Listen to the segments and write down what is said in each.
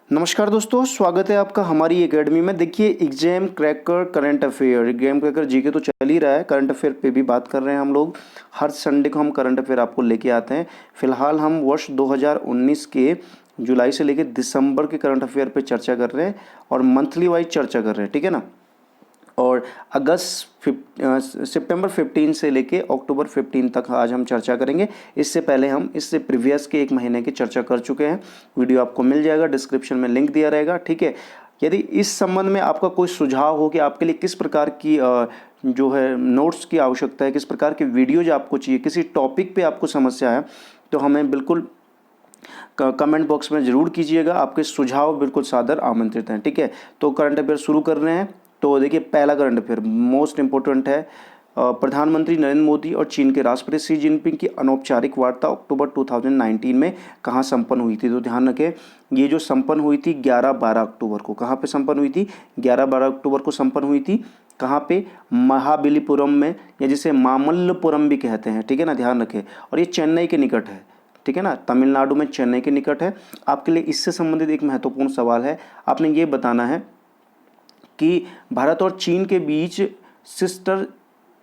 नमस्कार दोस्तों, स्वागत है आपका हमारी एकेडमी में। देखिए, exam cracker current affair, exam cracker GK तो चल ही रहा है, करंट अफेयर पे भी बात कर रहे हैं हम लोग। हर संडे को हम करंट अफेयर आपको लेके आते हैं। फिलहाल हम वर्ष 2019 के जुलाई से लेकर दिसंबर के करंट अफेयर पे चर्चा कर रहे हैं और मंथली वाइज चर्चा कर रहे हैं, ठीक है ना। और सितंबर 15 से लेके अक्टूबर 15 तक आज हम चर्चा करेंगे। इससे पहले हम इससे प्रीवियस के एक महीने की चर्चा कर चुके हैं। वीडियो आपको मिल जाएगा, डिस्क्रिप्शन में लिंक दिया रहेगा, ठीक है। यदि इस संबंध में आपका कोई सुझाव हो कि आपके लिए किस प्रकार की जो है नोट्स की आवश्यकता है, किस प्रकार के वीडियोज आपको चाहिए, किसी टॉपिक पे आपको समस्या है, तो हमें बिल्कुल कमेंट बॉक्स में ज़रूर कीजिएगा। आपके सुझाव बिल्कुल सादर आमंत्रित हैं, ठीक है। तो करंट अफेयर शुरू कर रहे हैं। तो देखिए, पहला करंट अफेयर मोस्ट इंपॉर्टेंट है। प्रधानमंत्री नरेंद्र मोदी और चीन के राष्ट्रपति शी जिनपिंग की अनौपचारिक वार्ता अक्टूबर 2019 में कहाँ संपन्न हुई थी? तो ध्यान रखें, ये जो संपन्न हुई थी 11-12 अक्टूबर को। कहाँ पे संपन्न हुई थी? 11-12 अक्टूबर को संपन्न हुई थी। कहाँ पे? महाबलीपुरम में, या जिसे मामल्लपुरम भी कहते हैं, ठीक है ना, ध्यान रखें। और ये चेन्नई के निकट है, ठीक है ना, तमिलनाडु में चेन्नई के निकट है। आपके लिए इससे संबंधित एक महत्वपूर्ण सवाल है। आपने ये बताना है कि भारत और चीन के बीच सिस्टर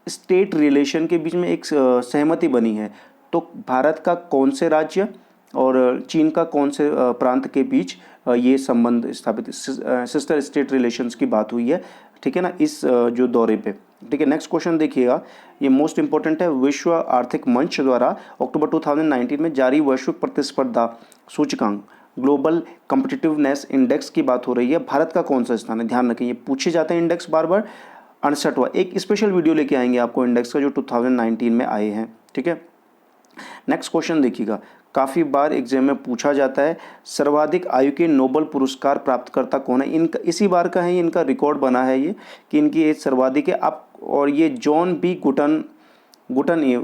स्टेट रिलेशन के बीच में एक सहमति बनी है। तो भारत का कौन से राज्य और चीन का कौन से प्रांत के बीच ये संबंध स्थापित, सिस्टर स्टेट रिलेशंस की बात हुई है, ठीक है ना, इस जो दौरे पे, ठीक है। नेक्स्ट क्वेश्चन देखिएगा, ये मोस्ट इंपॉर्टेंट है। विश्व आर्थिक मंच द्वारा अक्टूबर 2019 में जारी वैश्विक प्रतिस्पर्धा सूचकांक ग्लोबल कम्पिटिटिवनेस इंडेक्स की बात हो रही है। भारत का कौन सा स्थान है? ध्यान रखें, ये पूछे जाते हैं इंडेक्स बार बार। 68वां एक स्पेशल वीडियो लेके आएंगे आपको इंडेक्स का, जो 2019 में आए हैं, ठीक है। नेक्स्ट क्वेश्चन देखिएगा, काफ़ी बार एग्जाम में पूछा जाता है, सर्वाधिक आयु के नोबेल पुरस्कार प्राप्तकर्ता कौन है? इनका इसी बार का है, इनका रिकॉर्ड बना है ये कि इनकी एज सर्वाधिक है। आप और ये जॉन बी गुटनइफ,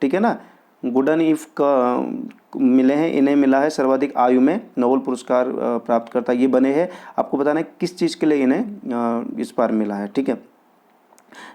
ठीक है ना, गुडनइफ का मिले हैं, इन्हें मिला है सर्वाधिक आयु में नोबेल पुरस्कार प्राप्तकर्ता ये बने हैं। आपको बताना है किस चीज़ के लिए इन्हें इस बार मिला है, ठीक है।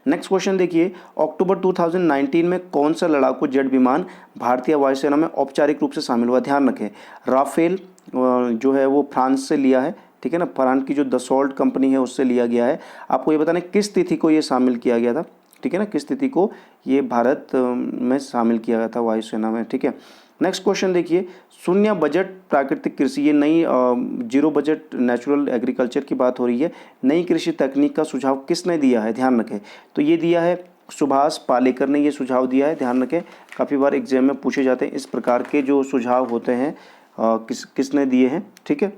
नेक्स्ट क्वेश्चन देखिए, अक्टूबर 2019 में कौन सा लड़ाकू जेट विमान भारतीय वायुसेना में औपचारिक रूप से शामिल हुआ? ध्यान रखें, राफेल जो है वो फ्रांस से लिया है, ठीक है ना, फ्रांस की जो दसॉल्ट कंपनी है उससे लिया गया है। आपको ये बताना है किस तिथि को ये शामिल किया गया था, ठीक है ना, किस तिथि को ये भारत में शामिल किया गया था वायुसेना में, ठीक है। नेक्स्ट क्वेश्चन देखिए, शून्य बजट प्राकृतिक कृषि, ये नई जीरो बजट नेचुरल एग्रीकल्चर की बात हो रही है। नई कृषि तकनीक का सुझाव किसने दिया है? ध्यान रखें, तो ये दिया है सुभाष पालेकर ने ये सुझाव दिया है। ध्यान रखें, काफ़ी बार एग्जाम में पूछे जाते हैं इस प्रकार के जो सुझाव होते हैं, किसने दिए हैं, ठीक है।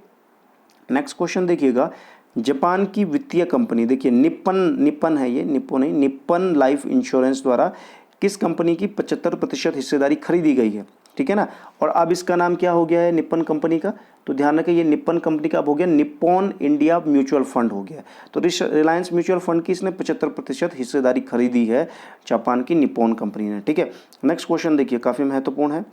नेक्स्ट क्वेश्चन देखिएगा, जापान की वित्तीय कंपनी, देखिए निप्पन है, ये निप्पो नहीं, निप्पन लाइफ इंश्योरेंस द्वारा किस कंपनी की 75% हिस्सेदारी खरीदी गई है, ठीक है ना। और अब इसका नाम क्या हो गया है निप्पन कंपनी का? तो ध्यान रखें, ये निप्पन कंपनी का अब हो गया निप्पॉन इंडिया म्यूचुअल फंड हो गया। तो रिलायंस म्यूचुअल फंड की इसने 75% हिस्सेदारी खरीदी है जापान की निप्पॉन कंपनी ने, ठीक है। नेक्स्ट क्वेश्चन देखिए, काफ़ी महत्वपूर्ण है।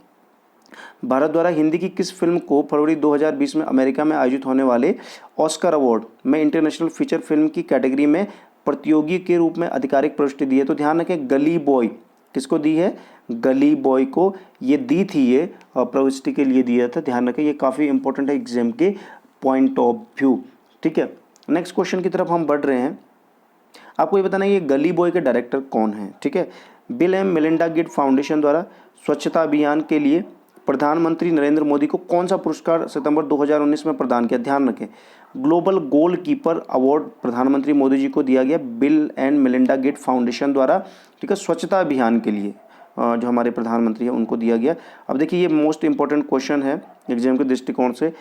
भारत द्वारा हिंदी की किस फिल्म को फरवरी 2020 में अमेरिका में आयोजित होने वाले ऑस्कर अवार्ड में इंटरनेशनल फीचर फिल्म की कैटेगरी में प्रतियोगी के रूप में आधिकारिक प्रविष्टि दी है? तो ध्यान रखें, गली बॉय, किसको दी है? गली बॉय को ये दी थी, ये प्रविष्टि के लिए दिया था। ध्यान रखें, ये काफ़ी इंपॉर्टेंट है एग्जाम के पॉइंट ऑफ व्यू, ठीक है। नेक्स्ट क्वेश्चन की तरफ हम बढ़ रहे हैं। आपको ये बताना है ये गली बॉय के डायरेक्टर कौन है, ठीक है। Bill and Melinda Gates foundation द्वारा स्वच्छता अभियान के लिए प्रधानमंत्री नरेंद्र मोदी को कौन सा पुरस्कार सितंबर 2019 में प्रदान किया? ध्यान रखें, ग्लोबल गोल कीपर अवार्ड प्रधानमंत्री मोदी जी को दिया गया Bill and Melinda Gates foundation द्वारा, ठीक है, स्वच्छता अभियान के लिए जो हमारे प्रधानमंत्री हैं उनको दिया गया। अब देखिए, ये मोस्ट इंपॉर्टेंट क्वेश्चन है एग्जाम के दृष्टिकोण से।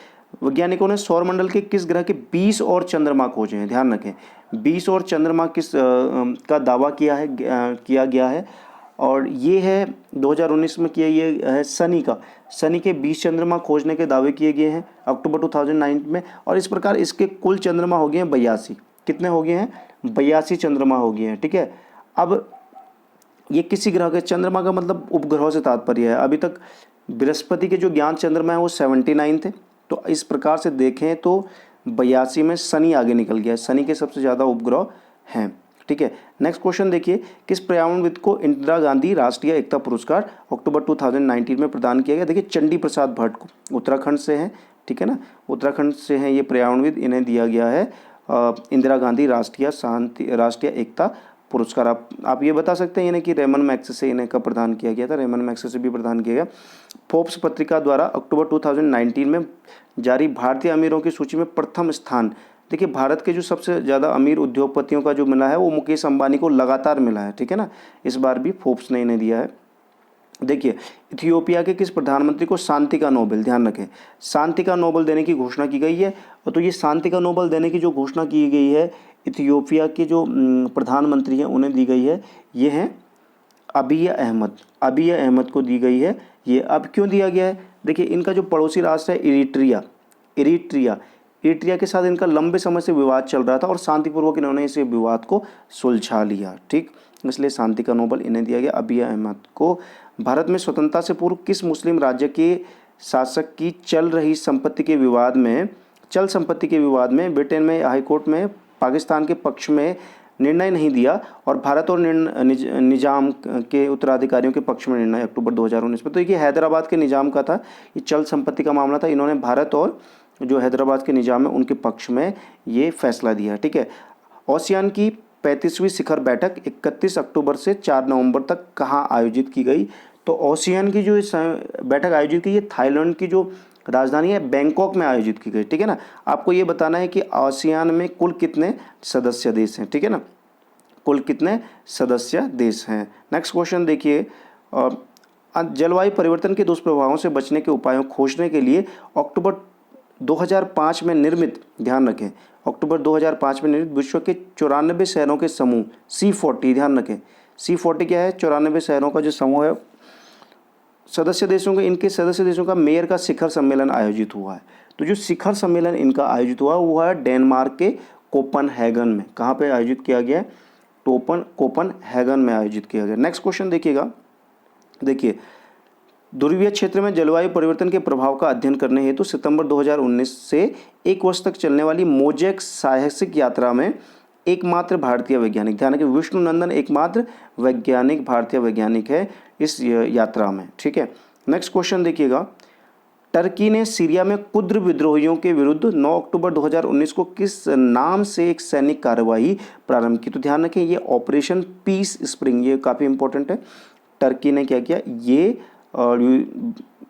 वैज्ञानिकों ने सौरमंडल के किस ग्रह के 20 और चंद्रमा खोजे हैं? ध्यान रखें, 20 और चंद्रमा किस का दावा किया गया है, और ये है 2019 में किया, ये है शनि के 20 चंद्रमा खोजने के दावे किए गए हैं अक्टूबर 2009 में। और इस प्रकार इसके कुल चंद्रमा हो गए हैं 82। कितने हो गए हैं? 82 चंद्रमा हो गए हैं, ठीक है। अब ये किसी ग्रह के, चंद्रमा का मतलब उपग्रहों से तात्पर्य है। अभी तक बृहस्पति के जो ज्ञात चंद्रमा है वो 79 थे। तो इस प्रकार से देखें तो 82 में शनि आगे निकल गया है, शनि के सबसे ज़्यादा उपग्रह हैं, ठीक है। नेक्स्ट क्वेश्चन देखिए, किस पर्यावरणविद को इंदिरा गांधी राष्ट्रीय एकता पुरस्कार अक्टूबर 2019 में प्रदान किया गया? देखिए, चंडी प्रसाद भट्ट को, उत्तराखंड से हैं, ठीक है ना, उत्तराखंड से हैं ये पर्यावरणविद, इन्हें दिया गया है इंदिरा गांधी राष्ट्रीय एकता पुरस्कार। आप ये बता सकते हैं इन्हें कि रेमन मैग्सेसे से इन्हें कब प्रदान किया गया था? रेमन मैग्सेसे से भी प्रदान किया गया। फोर्ब्स पत्रिका द्वारा अक्टूबर 2019 में जारी भारतीय अमीरों की सूची में प्रथम स्थान, देखिए भारत के जो सबसे ज़्यादा अमीर उद्योगपतियों का जो मिला है वो मुकेश अंबानी को लगातार मिला है, ठीक है ना, इस बार भी फोर्ब्स ने इन्हें दिया है। देखिए इथियोपिया के किस प्रधानमंत्री को शांति का नोबेल, ध्यान रखें, शांति का नोबेल देने की घोषणा की गई है। और तो ये शांति का नोबेल देने की जो घोषणा की गई है इथियोपिया के जो प्रधानमंत्री हैं उन्हें दी गई है, ये हैं अबिय अहमद को दी गई है। ये अब क्यों दिया गया है? देखिए इनका जो पड़ोसी राष्ट्र है इरिट्रिया के साथ इनका लंबे समय से विवाद चल रहा था और शांतिपूर्वक इन्होंने इस विवाद को सुलझा लिया, ठीक, इसलिए शांति का नोबेल इन्हें दिया गया, अबिय अहमद को। भारत में स्वतंत्रता से पूर्व किस मुस्लिम राज्य के शासक की चल संपत्ति के विवाद में ब्रिटेन में हाईकोर्ट में पाकिस्तान के पक्ष में निर्णय नहीं दिया और भारत और निजाम के उत्तराधिकारियों के पक्ष में निर्णय अक्टूबर 2019 में? तो ये हैदराबाद के निजाम का था, ये चल संपत्ति का मामला था, इन्होंने भारत और जो हैदराबाद के निजाम है उनके पक्ष में ये फैसला दिया, ठीक है। आसियान की 35वीं शिखर बैठक 31 अक्टूबर से 4 नवंबर तक कहाँ आयोजित की गई? तो आसियान की जो बैठक आयोजित की, ये थाईलैंड की जो राजधानी है बैंकॉक में आयोजित की गई, ठीक है ना। आपको ये बताना है कि आसियान में कुल कितने सदस्य देश हैं, ठीक है ना, कुल कितने सदस्य देश हैं। नेक्स्ट क्वेश्चन देखिए, जलवायु परिवर्तन के दुष्प्रभावों से बचने के उपायों खोजने के लिए अक्टूबर 2005 में निर्मित, ध्यान रखें, अक्टूबर 2005 में निर्मित विश्व के 94 शहरों के समूह C40, ध्यान रखें C40 क्या है? 94 शहरों का जो समूह है, सदस्य देशों के, इनके सदस्य देशों का मेयर का शिखर सम्मेलन आयोजित हुआ है। तो जो शिखर सम्मेलन इनका आयोजित हुआ वो है डेनमार्क के कोपनहेगन में। कहाँ पे आयोजित किया गया? कोपनहेगन में आयोजित किया गया। नेक्स्ट क्वेश्चन देखिएगा, देखिए ध्रुवीय क्षेत्र में जलवायु परिवर्तन के प्रभाव का अध्ययन करने हेतु सितंबर 2019 से 1 वर्ष तक चलने वाली मोजेक साहसिक यात्रा में एकमात्र भारतीय वैज्ञानिक, ध्यान रखिए विष्णु नंदन एकमात्र वैज्ञानिक भारतीय वैज्ञानिक है इस यात्रा में, ठीक है। नेक्स्ट क्वेश्चन देखिएगा, टर्की ने सीरिया में कुर्द विद्रोहियों के विरुद्ध 9 अक्टूबर 2019 को किस नाम से एक सैनिक कार्रवाई प्रारंभ की? तो ध्यान रखें ये ऑपरेशन पीस स्प्रिंग, ये काफ़ी इंपॉर्टेंट है। टर्की ने क्या किया? ये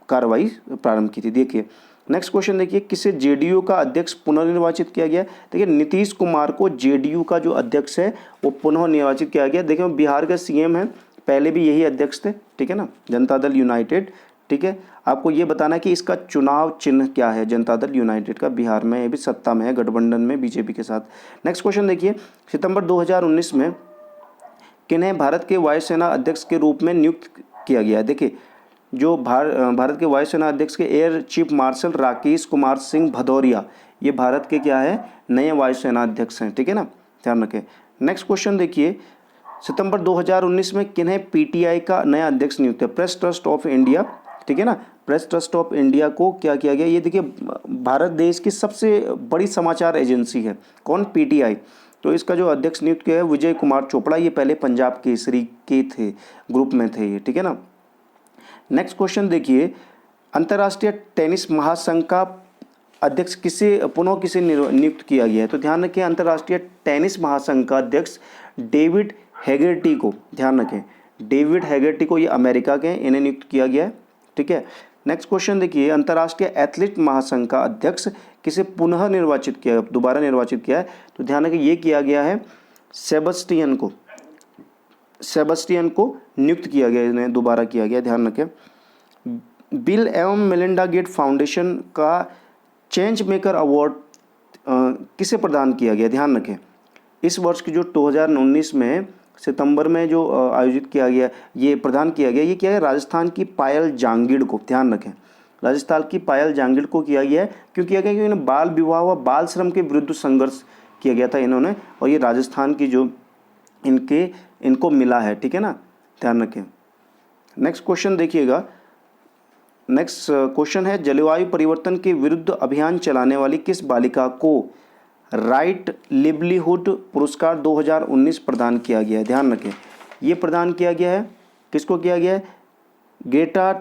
कार्रवाई प्रारंभ की थी। देखिए नेक्स्ट क्वेश्चन देखिए, किसे जेडीयू का अध्यक्ष पुनर्निर्वाचित किया गया? देखिए नीतीश कुमार को जेडीयू का जो अध्यक्ष है वो पुनः निर्वाचित किया गया। देखिए बिहार का सीएम है, पहले भी यही अध्यक्ष थे, ठीक है ना, जनता दल यूनाइटेड, ठीक है। आपको ये बताना है कि इसका चुनाव चिन्ह क्या है, जनता दल यूनाइटेड का, बिहार में ये भी सत्ता में है गठबंधन में बीजेपी के साथ। नेक्स्ट क्वेश्चन देखिए, सितंबर 2019 में किन्हें भारत के वायुसेना अध्यक्ष के रूप में नियुक्त किया गया? देखिए जो भारत के वायुसेना अध्यक्ष के air chief marshal Rakesh Kumar Singh Bhadauria, ये भारत के क्या है? नए वायुसेना अध्यक्ष हैं, ठीक है ना, ध्यान रखें। नेक्स्ट क्वेश्चन देखिए, सितंबर 2019 में किन्हें पीटीआई का नया अध्यक्ष नियुक्त है? प्रेस ट्रस्ट ऑफ इंडिया, ठीक है ना, प्रेस ट्रस्ट ऑफ इंडिया को क्या किया गया? ये देखिए भारत देश की सबसे बड़ी समाचार एजेंसी है, कौन? पीटीआई। तो इसका जो अध्यक्ष नियुक्त किया है विजय कुमार चोपड़ा, ये पहले पंजाब केसरी के थे, ग्रुप में थे ये, ठीक है ना। नेक्स्ट क्वेश्चन देखिए, अंतर्राष्ट्रीय टेनिस महासंघ का अध्यक्ष किसे नियुक्त किया गया है? तो ध्यान रखें अंतर्राष्ट्रीय टेनिस महासंघ का अध्यक्ष डेविड हैगर्टी को, ध्यान रखें डेविड हैगर्टी को, ये अमेरिका के हैं, इन्हें नियुक्त किया गया है, ठीक है। नेक्स्ट क्वेश्चन देखिए, अंतर्राष्ट्रीय एथलीट महासंघ का अध्यक्ष किसे पुनः निर्वाचित किया, दोबारा निर्वाचित किया है? तो ध्यान रखें ये किया गया है सेबस्टियन को नियुक्त किया गया, इन्हें दोबारा किया गया, ध्यान रखें। बिल एवं मेलिंडा गेट फाउंडेशन का चेंज मेकर अवार्ड किसे प्रदान किया गया? ध्यान रखें इस वर्ष की जो 2019 में सितंबर में जो आयोजित किया गया, ये प्रदान किया गया, ये किया गया राजस्थान की पायल जांगिड़ को, ध्यान रखें राजस्थान की पायल जांगिड़ को किया गया है। क्यों किया गया? क्योंकि इन्हें बाल विवाह व बाल श्रम के विरुद्ध संघर्ष किया गया था इन्होंने, और ये राजस्थान की जो इनको मिला है, ठीक है ना, ध्यान रखें। नेक्स्ट क्वेश्चन देखिएगा, नेक्स्ट क्वेश्चन है, जलवायु परिवर्तन के विरुद्ध अभियान चलाने वाली किस बालिका को राइट लिवलीहुड पुरस्कार 2019 प्रदान किया गया है? ध्यान रखें ये प्रदान किया गया है, किसको किया गया है? ग्रेटा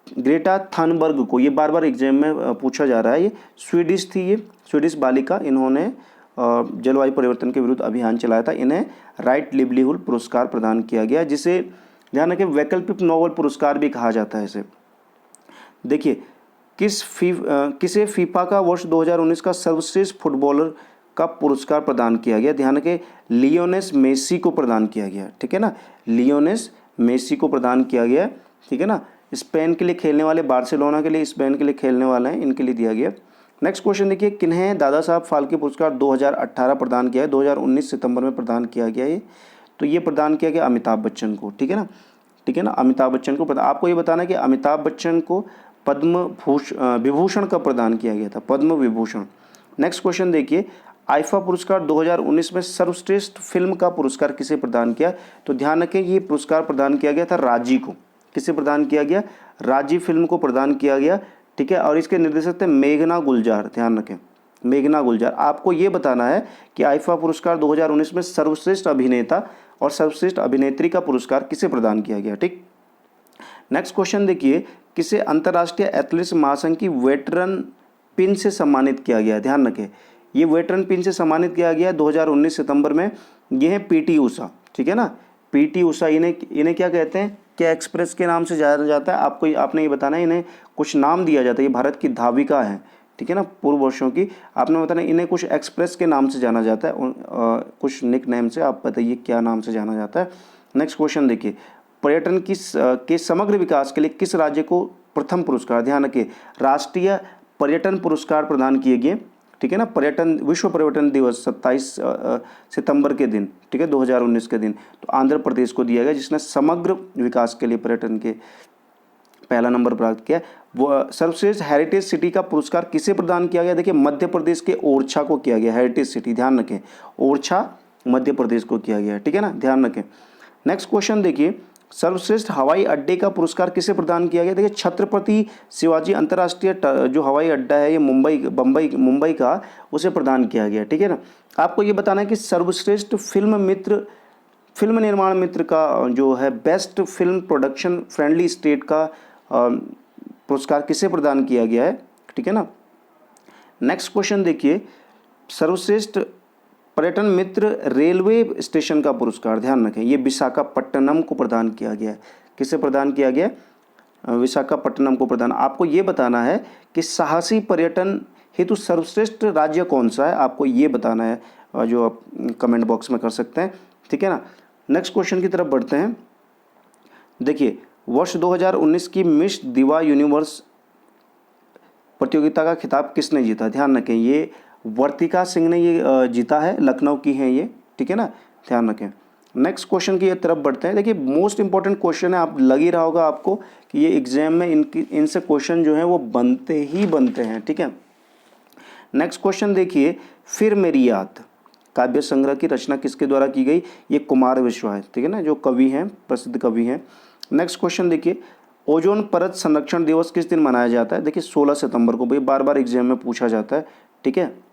ग्रेटा थनबर्ग को, ये बार बार एग्जाम में पूछा जा रहा है, ये स्वीडिश थी, ये स्वीडिश बालिका, इन्होंने जलवायु परिवर्तन के विरुद्ध अभियान चलाया था। इन्हें राइट लिवलीहुड पुरस्कार प्रदान किया गया, जिसे ध्यान रखें वैकल्पिक नोबेल पुरस्कार भी कहा जाता है इसे। देखिए किसे फीफा का वर्ष 2019 का सर्वश्रेष्ठ फुटबॉलर का पुरस्कार प्रदान किया गया? ध्यान रखें लियोनेस मेसी को प्रदान किया गया, ठीक है ना, लियोनेस मेसी को प्रदान किया गया, ठीक है ना। स्पेन के लिए खेलने वाले, बार्सिलोना के लिए, स्पेन के लिए खेलने वाले हैं, इनके लिए दिया गया। नेक्स्ट क्वेश्चन देखिए, किन्हें दादा साहब फाल्के पुरस्कार 2018 प्रदान किया है? 2019 सितंबर में प्रदान किया गया है। तो ये प्रदान किया गया अमिताभ बच्चन को, ठीक है ना, ठीक है ना, अमिताभ बच्चन को। आपको ये बताना है कि अमिताभ बच्चन को पद्म विभूषण कब प्रदान किया गया था? पद्म विभूषण। नेक्स्ट क्वेश्चन देखिए, आईफा पुरस्कार 2019 में सर्वश्रेष्ठ फिल्म का पुरस्कार किसे प्रदान किया? तो ध्यान रखें ये पुरस्कार प्रदान किया गया था राजी को। किसे प्रदान किया गया? राजी फिल्म को प्रदान किया गया, ठीक है। और इसके निर्देशक थे मेघना गुलजार, ध्यान रखें मेघना गुलजार। आपको ये बताना है कि आईफा पुरस्कार 2019 में सर्वश्रेष्ठ अभिनेता और सर्वश्रेष्ठ अभिनेत्री का पुरस्कार किसे प्रदान किया गया, ठीक। नेक्स्ट क्वेश्चन देखिए, किसे अंतर्राष्ट्रीय एथलेटिक्स महासंघ की वेटरन पिन से सम्मानित किया गया? ध्यान रखें ये वेटरन पिन से सम्मानित किया गया 2019 सितंबर में। ये है पीटी उषा, ठीक है ना, पीटी उषा। इन्हें क्या कहते हैं? क्या एक्सप्रेस के नाम से जाना जाता है? आपने ये बताना है, इन्हें कुछ नाम दिया जाता है। ये भारत की धाविका है, ठीक है ना, पूर्व वर्षों की। आपने बताना इन्हें कुछ एक्सप्रेस के नाम से जाना जाता है, कुछ निक नेम से। आप बताइए क्या नाम से जाना जाता है। नेक्स्ट क्वेश्चन देखिए, पर्यटन के समग्र विकास के लिए किस राज्य को प्रथम पुरस्कार? ध्यान रखिए राष्ट्रीय पर्यटन पुरस्कार प्रदान किए गए, ठीक है ना। विश्व पर्यटन दिवस 27 सितंबर के दिन, ठीक है, 2019 के दिन, तो आंध्र प्रदेश को दिया गया, जिसने समग्र विकास के लिए पर्यटन के पहला नंबर प्राप्त किया। वो सर्वश्रेष्ठ हेरिटेज सिटी का पुरस्कार किसे प्रदान किया गया? देखिए मध्य प्रदेश के ओरछा को किया गया, हेरिटेज सिटी, ध्यान रखें ओरछा मध्य प्रदेश को किया गया, ठीक है ना, ध्यान रखें। नेक्स्ट क्वेश्चन देखिए, सर्वश्रेष्ठ हवाई अड्डे का पुरस्कार किसे प्रदान किया गया? देखिए छत्रपति शिवाजी अंतर्राष्ट्रीय जो हवाई अड्डा है ये मुंबई का, उसे प्रदान किया गया, ठीक है ना। आपको ये बताना है कि सर्वश्रेष्ठ फिल्म निर्माण मित्र का जो है best film production friendly state का पुरस्कार किसे प्रदान किया गया है, ठीक है ना। नेक्स्ट क्वेश्चन देखिए, सर्वश्रेष्ठ पर्यटन मित्र रेलवे स्टेशन का पुरस्कार, ध्यान रखें ये विशाखापट्टनम को प्रदान किया गया है। किसे प्रदान किया गया? विशाखापट्टनम को प्रदान। आपको ये बताना है कि साहसी पर्यटन हेतु सर्वश्रेष्ठ राज्य कौन सा है, आपको ये बताना है, जो आप कमेंट बॉक्स में कर सकते हैं, ठीक है ना। नेक्स्ट क्वेश्चन की तरफ बढ़ते हैं। देखिए वर्ष 2019 की मिस दिवा यूनिवर्स प्रतियोगिता का खिताब किसने जीता? ध्यान रखें ये वर्तिका सिंह ने ये जीता है, लखनऊ की हैं ये, ठीक है ना, ध्यान रखें। नेक्स्ट क्वेश्चन की तरफ बढ़ते हैं। देखिए मोस्ट इंपॉर्टेंट क्वेश्चन है, आप लग ही रहा होगा आपको कि ये एग्जाम में इनसे क्वेश्चन जो है वो बनते हैं, ठीक है। नेक्स्ट क्वेश्चन देखिए, फिर मेरी याद काव्य संग्रह की रचना किसके द्वारा की गई? ये कुमार विश्वास, ठीक है ना, जो कवि हैं, प्रसिद्ध कवि हैं। नेक्स्ट क्वेश्चन देखिए, ओजोन परत संरक्षण दिवस किस दिन मनाया जाता है? देखिए 16 सितंबर को, भाई बार बार एग्जाम में पूछा जाता है, ठीक है।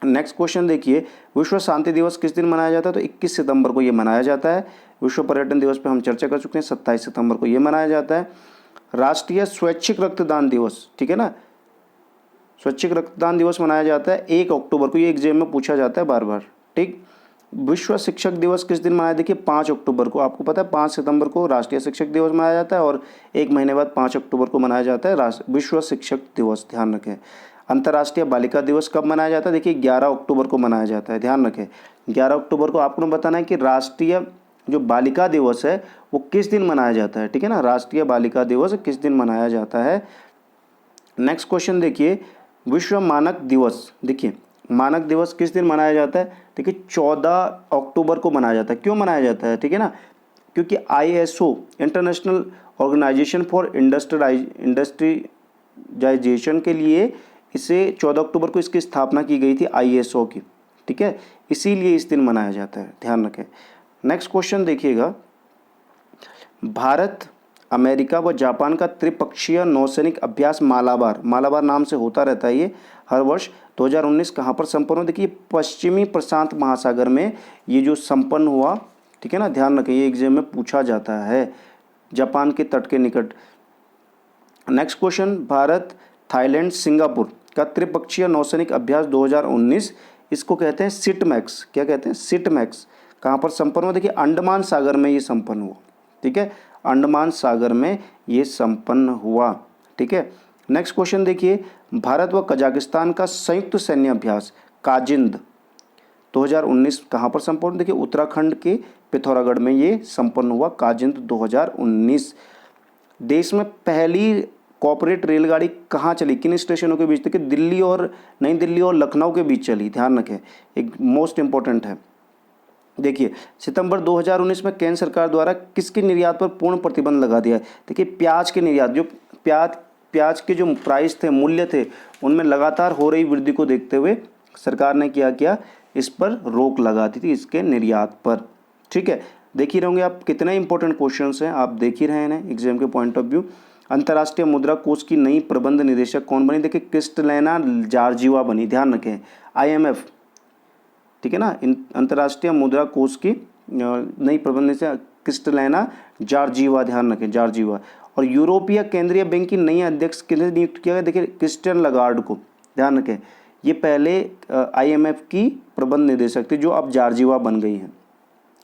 नेक्स्ट क्वेश्चन देखिए, विश्व शांति दिवस किस दिन मनाया जाता है? तो 21 सितंबर को ये मनाया जाता है। विश्व पर्यटन दिवस पे हम चर्चा कर चुके हैं, 27 सितंबर को ये मनाया जाता है। राष्ट्रीय स्वैच्छिक रक्तदान दिवस, ठीक है ना, स्वैच्छिक रक्तदान दिवस मनाया जाता है 1 अक्टूबर को, ये एग्जाम में पूछा जाता है बार बार, ठीक। विश्व शिक्षक दिवस किस दिन मनाया? देखिए 5 अक्टूबर को। आपको पता है 5 सितंबर को राष्ट्रीय शिक्षक दिवस मनाया जाता है और 1 महीने बाद 5 अक्टूबर को मनाया जाता है विश्व शिक्षक दिवस, ध्यान रखें। अंतर्राष्ट्रीय बालिका दिवस कब मनाया जाता है? देखिए 11 अक्टूबर को मनाया जाता है, ध्यान रखें 11 अक्टूबर को। आपको बताना है कि राष्ट्रीय जो बालिका दिवस है वो किस दिन मनाया जाता है, ठीक है ना, राष्ट्रीय बालिका दिवस किस दिन मनाया जाता है। नेक्स्ट क्वेश्चन देखिए, विश्व मानक दिवस, देखिए मानक दिवस किस दिन मनाया जाता है? देखिए 14 अक्टूबर को मनाया जाता है। क्यों मनाया जाता है, ठीक है ना, क्योंकि ISO international organization for industrialization के लिए इसे 14 अक्टूबर को इसकी स्थापना की गई थी ISO की, ठीक है, इसीलिए इस दिन मनाया जाता है, ध्यान रखें। नेक्स्ट क्वेश्चन देखिएगा, भारत अमेरिका व जापान का त्रिपक्षीय नौसैनिक अभ्यास मालाबार नाम से होता रहता है, ये हर वर्ष 2019 कहाँ पर संपन्न हुआ? देखिए पश्चिमी प्रशांत महासागर में ये जो संपन्न हुआ, ठीक है ना, ध्यान रखें ये एग्जाम में पूछा जाता है, जापान के तट के निकट next question, Bharat Thailand Singapore का त्रिपक्षीय नौसैनिक अभ्यास 2019, इसको कहते हैं सिटमैक्स। क्या कहते हैं? सिटमैक्स। कहाँ पर संपन्न हुआ? देखिए अंडमान सागर में ये संपन्न हुआ। ठीक है, अंडमान सागर में ये संपन्न हुआ। ठीक है, नेक्स्ट क्वेश्चन देखिए, भारत व कजाकिस्तान का संयुक्त सैन्य अभ्यास काजिंद 2019 कहाँ पर संपन्न? देखिए उत्तराखंड के पिथौरागढ़ में ये संपन्न हुआ, काजिंद 2019। देश में पहली कॉर्पोरेट रेलगाड़ी कहाँ चली, किन स्टेशनों के बीच? देखिए दिल्ली और नई दिल्ली और लखनऊ के बीच चली, ध्यान रखें, एक मोस्ट इंपॉर्टेंट है। देखिए सितंबर 2019 में केंद्र सरकार द्वारा किसके निर्यात पर पूर्ण प्रतिबंध लगा दिया है? देखिए प्याज के निर्यात, जो प्याज के जो प्राइस थे, मूल्य थे, उनमें लगातार हो रही वृद्धि को देखते हुए सरकार ने क्या किया, इस पर रोक लगा दी थी, इसके निर्यात पर। ठीक है, देख ही रहोगे आप, कितने इंपॉर्टेंट क्वेश्चंस हैं, आप देख ही रहे हैं एग्जाम के पॉइंट ऑफ व्यू। अंतर्राष्ट्रीय मुद्रा कोष की नई प्रबंध निदेशक कौन बनी? देखिए क्रिस्टलिना जॉर्जिवा बनी, ध्यान रखें, IMF, ठीक है ना, अंतर्राष्ट्रीय मुद्रा कोष की नई प्रबंध निदेशक क्रिस्टलिना जॉर्जिवा, ध्यान रखें, जॉर्जिवा। और यूरोपीय केंद्रीय बैंक की नई अध्यक्ष के लिए नियुक्त किया गया? देखिए क्रिस्टियन लगार्ड को, ध्यान रखें, ये पहले IMF की प्रबंध निदेशक थी, जो अब जॉर्जिवा बन गई हैं।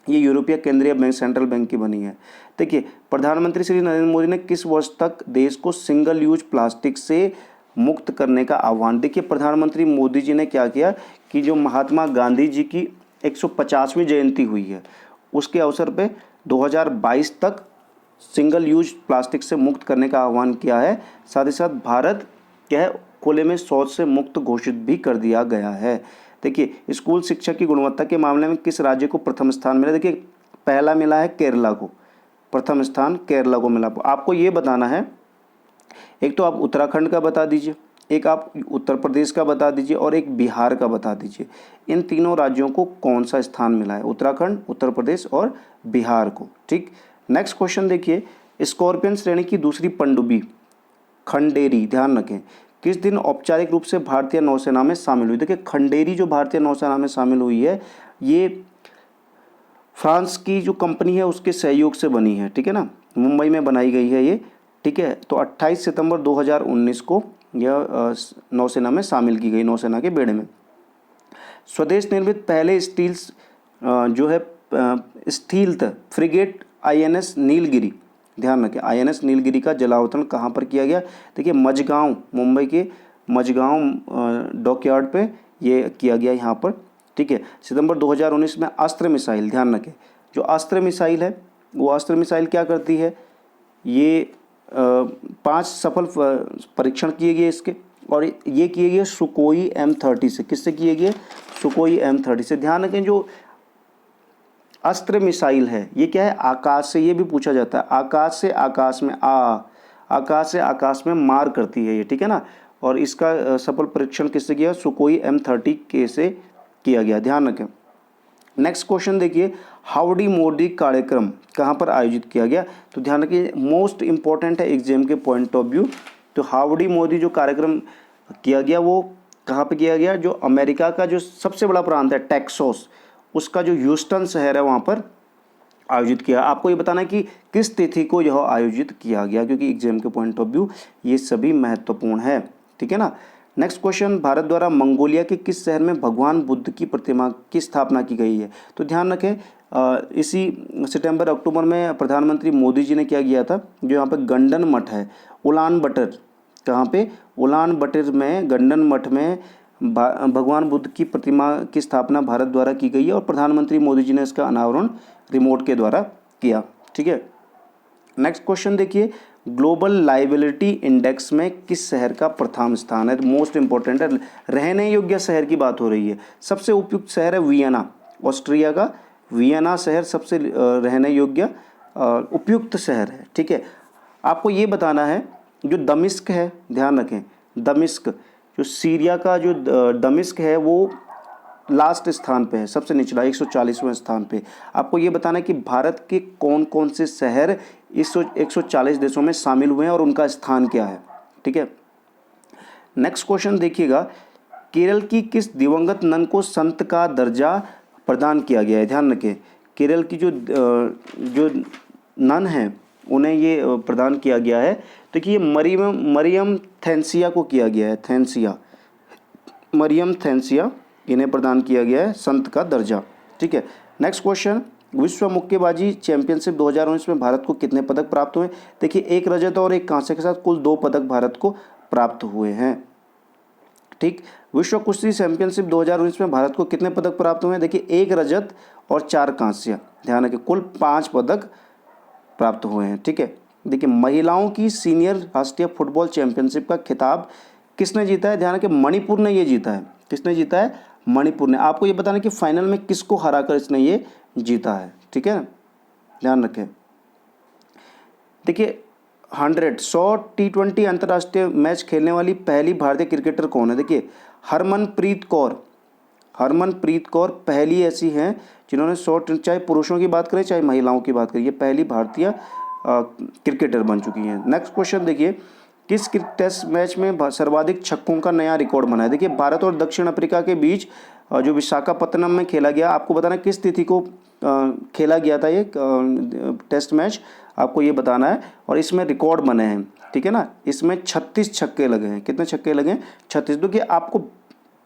ये यूरोपीय केंद्रीय बैंक, सेंट्रल बैंक की बनी है। देखिए प्रधानमंत्री श्री नरेंद्र मोदी ने किस वर्ष तक देश को सिंगल यूज प्लास्टिक से मुक्त करने का आह्वान? देखिए प्रधानमंत्री मोदी जी ने क्या किया कि जो महात्मा गांधी जी की 150वीं जयंती हुई है, उसके अवसर पे 2022 तक सिंगल यूज प्लास्टिक से मुक्त करने का आह्वान किया है। साथ ही साथ भारत क्या है, खुले में शौच से मुक्त घोषित भी कर दिया गया है। देखिए स्कूल शिक्षा की गुणवत्ता के मामले में किस राज्य को प्रथम स्थान मिला? देखिए पहला मिला है केरला को, प्रथम स्थान केरला को मिला। आपको ये बताना है, एक तो आप उत्तराखंड का बता दीजिए, एक आप उत्तर प्रदेश का बता दीजिए और एक बिहार का बता दीजिए। इन तीनों राज्यों को कौन सा स्थान मिला है? उत्तराखंड, उत्तर प्रदेश और बिहार को। ठीक, नेक्स्ट क्वेश्चन देखिए, स्कॉर्पियन श्रेणी की दूसरी पनडुब्बी खंडेरी, ध्यान रखें, किस दिन औपचारिक रूप से भारतीय नौसेना में शामिल हुई? देखिए खंडेरी जो भारतीय नौसेना में शामिल हुई है, ये फ्रांस की जो कंपनी है उसके सहयोग से बनी है। ठीक है ना, मुंबई में बनाई गई है ये। ठीक है, तो 28 सितंबर 2019 को यह नौसेना में शामिल की गई, नौसेना के बेड़े में। स्वदेश निर्मित पहले स्टील्स जो है स्टील्थ फ्रिगेट INS नीलगिरी, ध्यान रखें, INS नीलगिरी का जलावतरण कहाँ पर किया गया? देखिए मझगांव, मुंबई के मझगांव डॉकयार्ड पे ये किया गया यहाँ पर। ठीक है, सितंबर 2019 में अस्त्र मिसाइल, ध्यान रखें, जो अस्त्र मिसाइल है वो अस्त्र मिसाइल क्या करती है, ये 5 सफल परीक्षण किए गए इसके, और ये किए गए सुकोई M30 से। किससे किए गए? सुकोई M30 से। ध्यान रखें, जो अस्त्र मिसाइल है ये क्या है, आकाश से, ये भी पूछा जाता है, आकाश से आकाश में आकाश से आकाश में मार करती है ये। ठीक है ना, और इसका सफल परीक्षण किससे किया? सुकोई M30 के से किया गया, ध्यान रखें। नेक्स्ट क्वेश्चन देखिए, हाउडी मोदी कार्यक्रम कहाँ पर आयोजित किया गया? तो ध्यान रखिए, मोस्ट इंपॉर्टेंट है एग्जाम के पॉइंट ऑफ व्यू। तो हाउडी मोदी जो कार्यक्रम किया गया वो कहाँ पे किया गया? जो अमेरिका का जो सबसे बड़ा प्रांत है टेक्सास, उसका जो ह्यूस्टन शहर है वहाँ पर आयोजित किया। आपको ये बताना है कि किस तिथि को यह आयोजित किया गया, क्योंकि एग्जाम के पॉइंट ऑफ व्यू ये सभी महत्वपूर्ण है। ठीक है ना, नेक्स्ट क्वेश्चन, भारत द्वारा मंगोलिया के किस शहर में भगवान बुद्ध की प्रतिमा की स्थापना की गई है? तो ध्यान रखें, इसी सितंबर अक्टूबर में प्रधानमंत्री मोदी जी ने क्या किया था, जो यहाँ पे गंडन मठ है, उलान बटर, कहाँ पे? उलान बटर में, गंडन मठ में भगवान बुद्ध की प्रतिमा की स्थापना भारत द्वारा की गई है, और प्रधानमंत्री मोदी जी ने इसका अनावरण रिमोट के द्वारा किया। ठीक है, नेक्स्ट क्वेश्चन देखिए, ग्लोबल लाइबिलिटी इंडेक्स में किस शहर का प्रथम स्थान है? मोस्ट इंपॉर्टेंट है, रहने योग्य शहर की बात हो रही है। सबसे उपयुक्त शहर है वियना, ऑस्ट्रिया का वियना शहर सबसे रहने योग्य उपयुक्त शहर है। ठीक है, आपको ये बताना है, जो दमिश्क है, ध्यान रखें, दमिश्क जो सीरिया का जो दमिश्क है वो लास्ट स्थान पे है, सबसे निचला 140वें स्थान पे। आपको ये बताना है कि भारत के कौन कौन से शहर इस 140 देशों में शामिल हुए हैं और उनका स्थान क्या है। ठीक है, नेक्स्ट क्वेश्चन देखिएगा, केरल की किस दिवंगत नन को संत का दर्जा प्रदान किया गया है? ध्यान रखें, केरल की जो नन है उन्हें ये प्रदान किया गया है। देखिए ये मरियम थैंसिया को किया गया है, मरियम थैंसिया, इन्हें प्रदान किया गया है संत का दर्जा। ठीक है, नेक्स्ट क्वेश्चन, विश्व मुक्केबाजी चैंपियनशिप 2019 में भारत को कितने पदक प्राप्त हुए? देखिए 1 रजत और 1 कांस्य के साथ कुल 2 पदक भारत को प्राप्त हुए हैं। ठीक, विश्व कुश्ती चैंपियनशिप 2019 में भारत को कितने पदक प्राप्त हुए हैं? देखिए 1 रजत और 4 कांस्य, ध्यान रखिए कुल 5 पदक प्राप्त हुए हैं। ठीक है, देखिए महिलाओं की सीनियर राष्ट्रीय फुटबॉल चैंपियनशिप का खिताब किसने जीता है? ध्यान रखिए मणिपुर ने ये जीता है। किसने जीता है? मणिपुर ने। आपको ये बताना कि फाइनल में किसको हराकर इसने ये जीता है। ठीक है, ध्यान रखें। देखिए 100 T20 अंतर्राष्ट्रीय मैच खेलने वाली पहली भारतीय क्रिकेटर कौन है? देखिए हरमनप्रीत कौर पहली ऐसी हैं जिन्होंने 100, चाहे पुरुषों की बात करें चाहे महिलाओं की बात करें, ये पहली भारतीय क्रिकेटर बन चुकी हैं। नेक्स्ट क्वेश्चन देखिए, किस टेस्ट मैच में सर्वाधिक छक्कों का नया रिकॉर्ड बना है? देखिए भारत और दक्षिण अफ्रीका के बीच जो विशाखापत्तनम में खेला गया, आपको बताना है किस तिथि को खेला गया था ये टेस्ट मैच, आपको ये बताना है। और इसमें रिकॉर्ड बने हैं, ठीक है ना, इसमें 36 छक्के लगे हैं। कितने छक्के लगे हैं? 36। देखिए आपको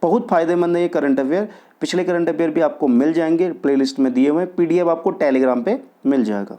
बहुत फायदेमंद है ये करंट अफेयर। पिछले करंट अफेयर भी आपको मिल जाएंगे, प्लेलिस्ट में दिए हुए, PDF आपको टेलीग्राम पे मिल जाएगा।